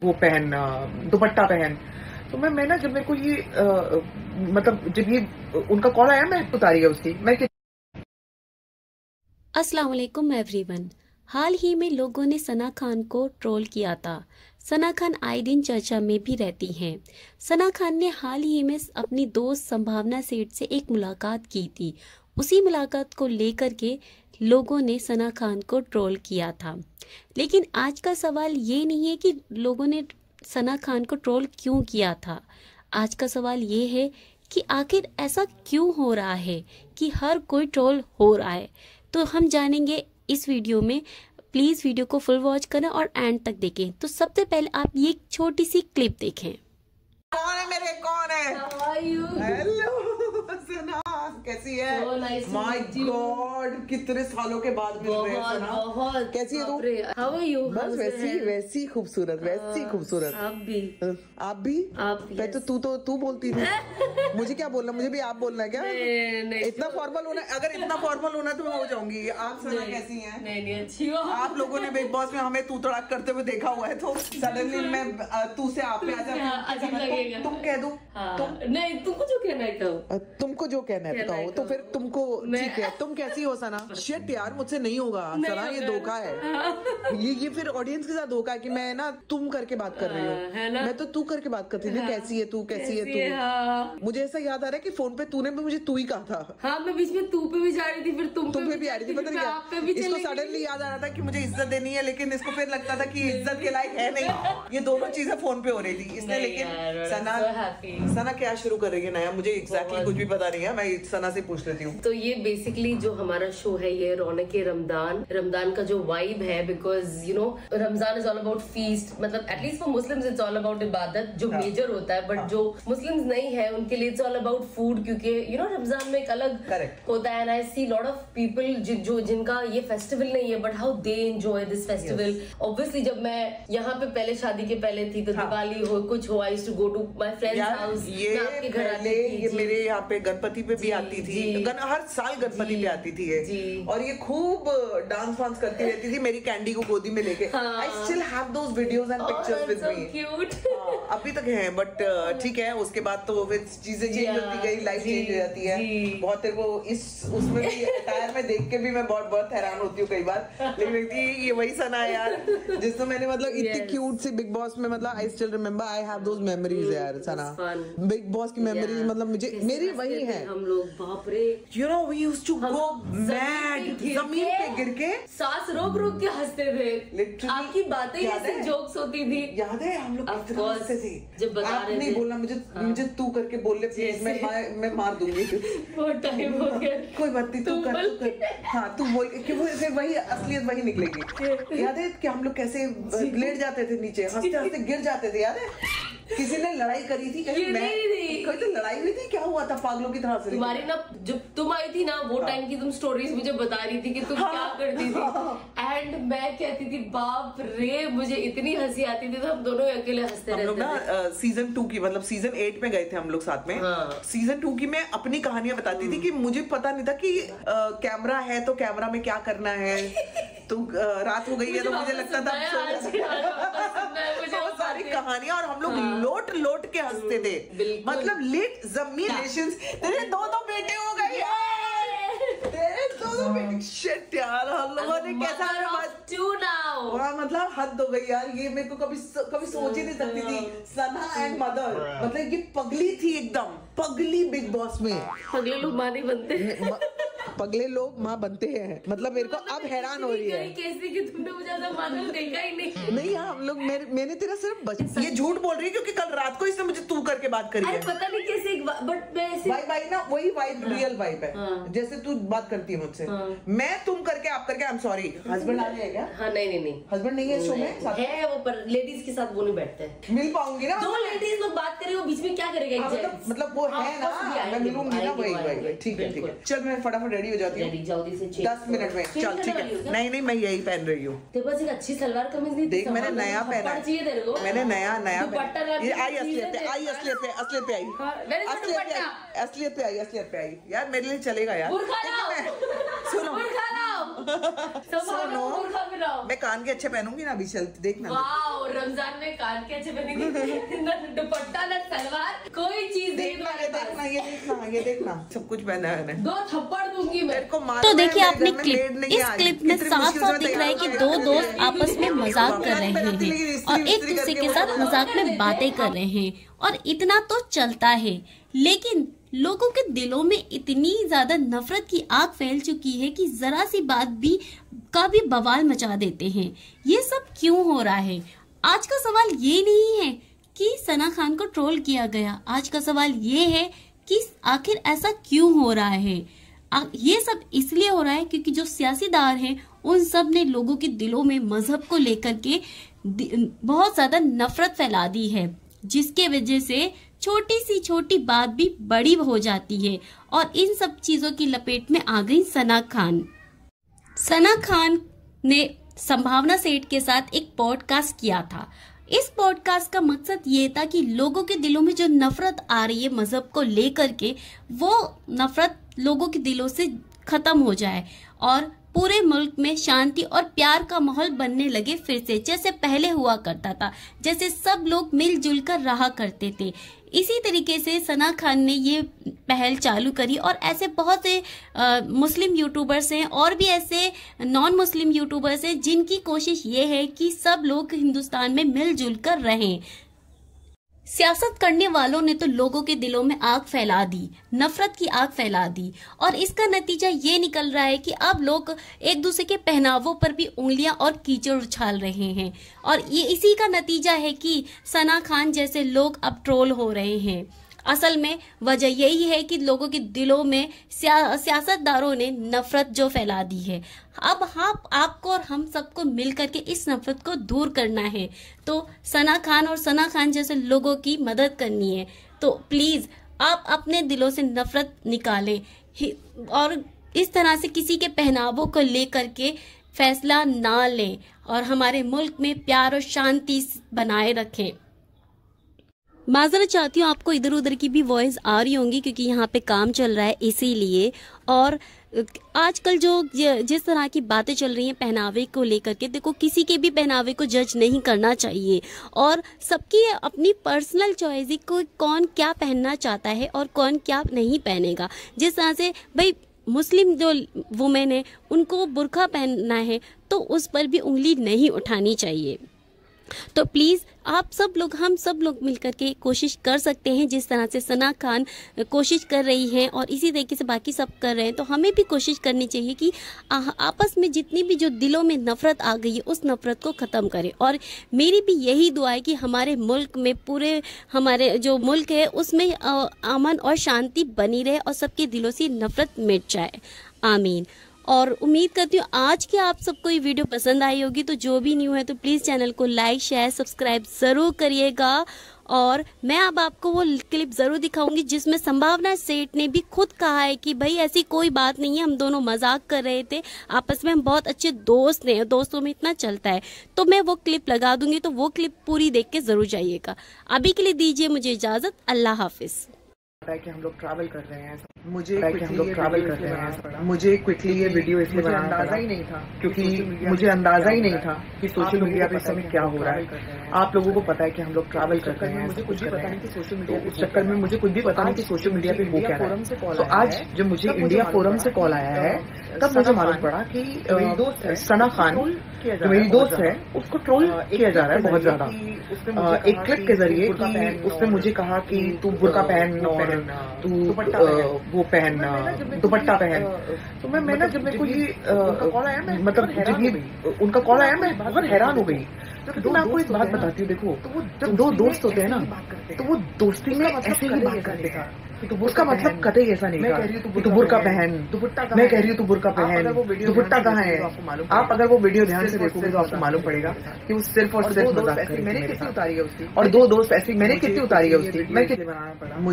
वो पहन दुपट्टा पहन। तो मैं ना जब मेरे को ये मतलब जब ये उनका कॉल आया मैं उतारी है उसकी मैं अस्सलाम वालेकुम एवरीवन। हाल ही में लोगों ने सना खान को ट्रोल किया था। सना खान आए दिन चर्चा में भी रहती हैं। सना खान ने हाल ही में अपनी दोस्त संभावना सेठ से एक मुलाकात की थी। उसी मुलाकात को लेकर के लोगों ने सना खान को ट्रोल किया था। लेकिन आज का सवाल ये नहीं है कि लोगों ने सना खान को ट्रोल क्यों किया था। आज का सवाल ये है कि आखिर ऐसा क्यों हो रहा है कि हर कोई ट्रोल हो रहा है। तो हम जानेंगे इस वीडियो में। प्लीज वीडियो को फुल वॉच करें और एंड तक देखें। तो सबसे पहले आप ये छोटी सी क्लिप देखें। कौन है मेरे कौन है? How are you? हेलो सना, कैसी है? So nice to my meet you. God, कितने सालों के बाद मिल रहे हैं सना। बहुत कैसी है तू? How are you? बस वैसी खूबसूरत, वैसी खूबसूरत। आप भी आप भी? yes. तू बोलती थी। मुझे क्या बोलना, मुझे भी आप बोलना है क्या? नहीं, इतना फॉर्मल होना, अगर इतना फॉर्मल होना तो मैं हो जाऊंगी। आप सना कैसी हैं? नहीं अच्छी हो आप लोगों ने बिग बॉस में हमें तू तड़ाक करते हुए देखा हुआ है, तो सडनली मैं तू से आप पे आ अजीब लगेगा। तुम कह दो। नहीं, तुमको जो कहना है कहो। तुमको जो कहना है कहो। तो फिर तुमको ठीक है। तुम कैसी हो सना? शिट यार, मुझसे नहीं होगा सना, ये धोखा है। ये फिर ऑडियंस के साथ धोखा है कि मैं ना तुम करके बात कर रही हूँ। मैं तो तू करके बात करती थी। कैसी है तू, कैसी है तू? मुझे ऐसा याद आ रहा है कि फोन पे तूने भी मुझे तू ही कहा था। हाँ, मैं बीच में तू पे भी जा रही थी, फिर तुम पे भी आ रही थी। पता नहीं क्या, इसको सडनली याद आ रहा था कि मुझे इज्जत देनी है, लेकिन इसको फिर लगता था कि इज्जत के लायक है नहीं। ये दोनों चीजें फोन पे हो रही थी इसने। लेकिन सना क्या शुरू कर रही है नया? मुझे एग्जैक्टली कुछ भी पता नहीं है। मैं सना से पूछ लेती हूँ। तो ये बेसिकली जो हमारा शो है, ये रौनक रमजान का जो वाइब है, because you know Ramzan is all about feast. मतलब at least for Muslims it's all about इबादत, जो मेजर होता है। बट जो मुस्लिम्स नहीं है उनके लिए इट्स ऑल अबाउट फूड, क्योंकि यू नो रमजान में एक अलग होता है। And I see lot of people जो जिनका ये फेस्टिवल नहीं है, but how they enjoy this festival. Obviously जब मैं यहाँ पे पहले शादी के पहले थी, तो दिवाली हो कुछ हो, I used to go to my friends house. ये पहले ये मेरे यहाँ पे गणपति पे भी आती थी। हर साल गणपति पे आती थी ये, और ये खूब डांस वांस करती रहती थी मेरी कैंडी को गोदी में लेके। I still have those videos and pictures with me. Cute. अभी तक हैं, बट ठीक है। उसके बाद तो फिर चीजें चेंज होती गई, लाइफ चेंज हो जाती है बहुत। तेरे को इस उसमें भी अटायर में देख के भी मैं बहुत हैरान होती हूँ कई बार। लेकिन ये वही सना है यार जिसमें मैंने मतलब इतनी क्यूट सी बिग बॉस में, मतलब I still remember, I have those memories यार सना। बिग बॉस की मेमोरीज मतलब मुझे मेरी वही है। हम लोग बाप रे, you know we used to go mad, जमीन पे गिर के सांस रोक के हंसते थे। आपकी बातें ऐसी जोक्स होती थी, याद है? हम लोग कितना हंसते थे। जब बता आप नहीं बोलना, मुझे तू करके बोल ले प्लीज, मैं मार दूंगी। बहुत टाइम हो गया। कोई बात नहीं, तू कर। हाँ तू बोल कि वो फिर वही असलियत वही निकलेगी। याद है कि हम लोग कैसे लेट जाते थे नीचे, हंसते हंसते गिर जाते थे? याद है किसी ने लड़ाई करी थी? कोई तो लड़ाई हुई थी, क्या हुआ था? पागलों की तरह से तुम्हारी ना, जब तुम आई थी ना वो टाइम की तुम स्टोरीज मुझे बता रही थी कि तुम क्या करती थी। एंड मैं कहती थी बाप रे, मुझे इतनी हंसी आती थी, तो हम दोनों अकेले हंसते रहते थे। हम लोग ना सीजन 2 की, मतलब सीजन 8 में गए थे हम लोग साथ में। सीजन 2 की मैं अपनी कहानियां बताती थी कि मुझे पता नहीं था कि कैमरा है तो कैमरा में क्या करना है। तो रात हो गई है तो मुझे लगता था बहुत सारी कहानियां, और हम लोग लोट के हंसते थे। मतलब लेट जमीन रिलेशंस। तेरे दो बेटे हो गए, तेरे दो बेटे। शिट यार, हम लोगों ने कैसा मतलब हद हो गई यार। ये मेरे को कभी सोच ही नहीं सकती थी। सना एंड मदर, मतलब ये पगली थी, एकदम पगली बिग बॉस में। पगले लोग मां नहीं बनते। पगले लोग माँ बनते हैं। मतलब मेरे को अब हैरान हो रही है कैसे कि तुमने मुझे ऐसा मॉडल देखा ही नहीं। नहीं हम लोग मैंने तेरा सिर्फ ये झूठ बोल रही है क्योंकि कल रात को इसने मुझे तू करके बात करी है। पता नहीं कैसे, बट मैं ऐसे वाइब ना, वही वाइब रियल वाइब है। जैसे तू बात करती है मुझसे, मैं तुम करके आप करके। आई एम सॉरी, हस्बैंड आ गया क्या? हाँ नहीं हस्बैंड नहीं है शो में है वो, पर लेडीज के साथ वो नहीं बैठते। मिल पाऊंगी ना? दो लेडीज लोग बात करें, वो बीच में क्या करेगा? मतलब वो है ना, मैं मिलूंगी ना। वही ठीक है। चल मैं फटाफट रेडी हो जाती हूँ 10 मिनट में। चल ठीक है। नहीं मैं यही पहन रही हूँ। तेरे पास एक अच्छी सलवार कमीज नहीं? देख मैंने नया पहना है। मैंने नया ये आई असलियत पे आई यार। मेरे लिए चलेगा यार। सुनो संभावना को बुर्का पहनाओ। मैं कान के अच्छे पहनूंगी ना अभी, चल देखना। वाओ, रमजान में कान के अच्छे पहनेंगे, न दुपट्टा न सलवार, कोई चीज देखना, ये देखना सब कुछ पहना है मैंने। 2 थप्पड़ दूंगी मैं को। तो देखिए आपने इस क्लिप में साफ साफ दिख रहा है कि 2 दोस्त आपस में मजाक कर रहे हैं और एक दूसरे के साथ मजाक में बातें कर रहे हैं, और इतना तो चलता है। लेकिन लोगों के दिलों में इतनी ज्यादा नफरत की आग फैल चुकी है कि जरा सी बात भी का भी बवाल मचा देते हैं। ये सब क्यों हो रहा है? आज का सवाल ये नहीं है कि सना खान को ट्रोल किया गया, आज का सवाल ये है कि आखिर ऐसा क्यों हो रहा है। ये सब इसलिए हो रहा है क्योंकि जो सियासीदार हैं उन सब ने लोगों के दिलों में मजहब को लेकर के बहुत ज्यादा नफरत फैला दी है, जिसके वजह से छोटी सी छोटी बात भी बड़ी हो जाती है। और इन सब चीजों की लपेट में आ गई सना खान। सना खान ने संभावना सेठ के साथ एक पॉडकास्ट किया था। इस पॉडकास्ट का मकसद ये था कि लोगों के दिलों में जो नफरत आ रही है मजहब को लेकर के, वो नफरत लोगों के दिलों से खत्म हो जाए और पूरे मुल्क में शांति और प्यार का माहौल बनने लगे फिर से, जैसे पहले हुआ करता था, जैसे सब लोग मिलजुल कर रहा करते थे। इसी तरीके से सना खान ने ये पहल चालू करी और ऐसे बहुत से मुस्लिम यूट्यूबर्स हैं और भी ऐसे नॉन मुस्लिम यूट्यूबर्स हैं जिनकी कोशिश ये है कि सब लोग हिंदुस्तान में मिलजुल कर रहें। सियासत करने वालों ने तो लोगों के दिलों में आग फैला दी, नफरत की आग फैला दी, और इसका नतीजा ये निकल रहा है कि अब लोग एक दूसरे के पहनावों पर भी उंगलियां और कीचड़ उछाल रहे हैं। और ये इसी का नतीजा है कि सना खान जैसे लोग अब ट्रोल हो रहे हैं। असल में वजह यही है कि लोगों के दिलों में सियासतदारों ने नफरत जो फैला दी है। अब आपको और हम सबको मिलकर के इस नफरत को दूर करना है। तो सना खान और सना खान जैसे लोगों की मदद करनी है। तो प्लीज आप अपने दिलों से नफरत निकालें और इस तरह से किसी के पहनावों को लेकर के फैसला ना लें और हमारे मुल्क में प्यार और शांति बनाए रखें। माजरत चाहती हूँ, आपको इधर उधर की भी वॉइस आ रही होंगी क्योंकि यहाँ पे काम चल रहा है इसीलिए। और आजकल जो जिस तरह की बातें चल रही हैं पहनावे को लेकर के, देखो किसी के भी पहनावे को जज नहीं करना चाहिए और सबकी अपनी पर्सनल चॉइस है कोई कौन क्या पहनना चाहता है और कौन क्या नहीं पहनेगा। जिस तरह से भाई मुस्लिम जो वुमेन है उनको बुर्का पहनना है तो उस पर भी उंगली नहीं उठानी चाहिए। तो प्लीज आप सब लोग, हम सब लोग मिलकर के कोशिश कर सकते हैं जिस तरह से सना खान कोशिश कर रही हैं और इसी तरीके से बाकी सब कर रहे हैं। तो हमें भी कोशिश करनी चाहिए कि आपस में जितनी भी जो दिलों में नफरत आ गई है उस नफरत को ख़त्म करें। और मेरी भी यही दुआ है कि हमारे मुल्क में, पूरे हमारे जो मुल्क है उसमें अमन और शांति बनी रहे और सबके दिलों से नफरत मिट जाए। आमीन। और उम्मीद करती हूँ आज की आप सबको ये वीडियो पसंद आई होगी। तो जो भी न्यू है तो प्लीज़ चैनल को लाइक शेयर सब्सक्राइब ज़रूर करिएगा। और मैं अब आपको वो क्लिप ज़रूर दिखाऊंगी जिसमें संभावना सेठ ने भी खुद कहा है कि भाई ऐसी कोई बात नहीं है, हम दोनों मजाक कर रहे थे आपस में, हम बहुत अच्छे दोस्त हैं, दोस्तों में इतना चलता है। तो मैं वो क्लिप लगा दूंगी, तो वो क्लिप पूरी देख के ज़रूर जाइएगा। अभी के लिए दीजिए मुझे इजाज़त। अल्लाह हाफिज़। कि हम लोग ट्रैवल कर रहे हैं, मुझे क्विकली ये वीडियो इसलिए बनाना अंदाजा ही नहीं था क्योंकि मुझे अंदाजा ही नहीं था कि सोशल मीडिया पे इस समय क्या हो रहा है। आप लोगों को पता है कि हम लोग ट्रैवल कर रहे हैं, मुझे कुछ भी पता नहीं कि सोशल मीडिया उस चक्कर में मुझे कुछ भी पता नहीं कि सोशल मीडिया पे हो क्या रहा है। तो आज जब मुझे इंडिया फोरम से कॉल आया है तब मुझे मालूम पड़ा कि सना खान जो मेरी दोस्त है उसको ट्रोल किया जा रहा है बहुत ज्यादा, एक क्लिप के जरिए कि उसने मुझे कहा कि तू बुर्का पहन और तू वो पहन, दुपट्टा पहन। तो मैं ना जब मेरे को ये मतलब जब ये उनका कॉल आया मैं बहुत हैरान हो गई। तो मैं आपको एक बात बताती हूँ, देखो जब दो दोस्त होते हैं ना तो वो दोस्ती में ऐसे ही बात करते हैं। तो उसका मतलब कतई ऐसा नहीं था तू बुर्का पहन, मैं कह रही हूँ तू बुर्का पहन, दुपट्टा कहाँ है। आप अगर वो वीडियो ध्यान से देखोगे तो आपको मालूम पड़ेगा कि वो सिर्फ और सिर्फ मजाक कर रही है। और 2 दोस्त ऐसी मैंने कितनी उतारी है उसकी, मैं कितनी बनाना पड़ा।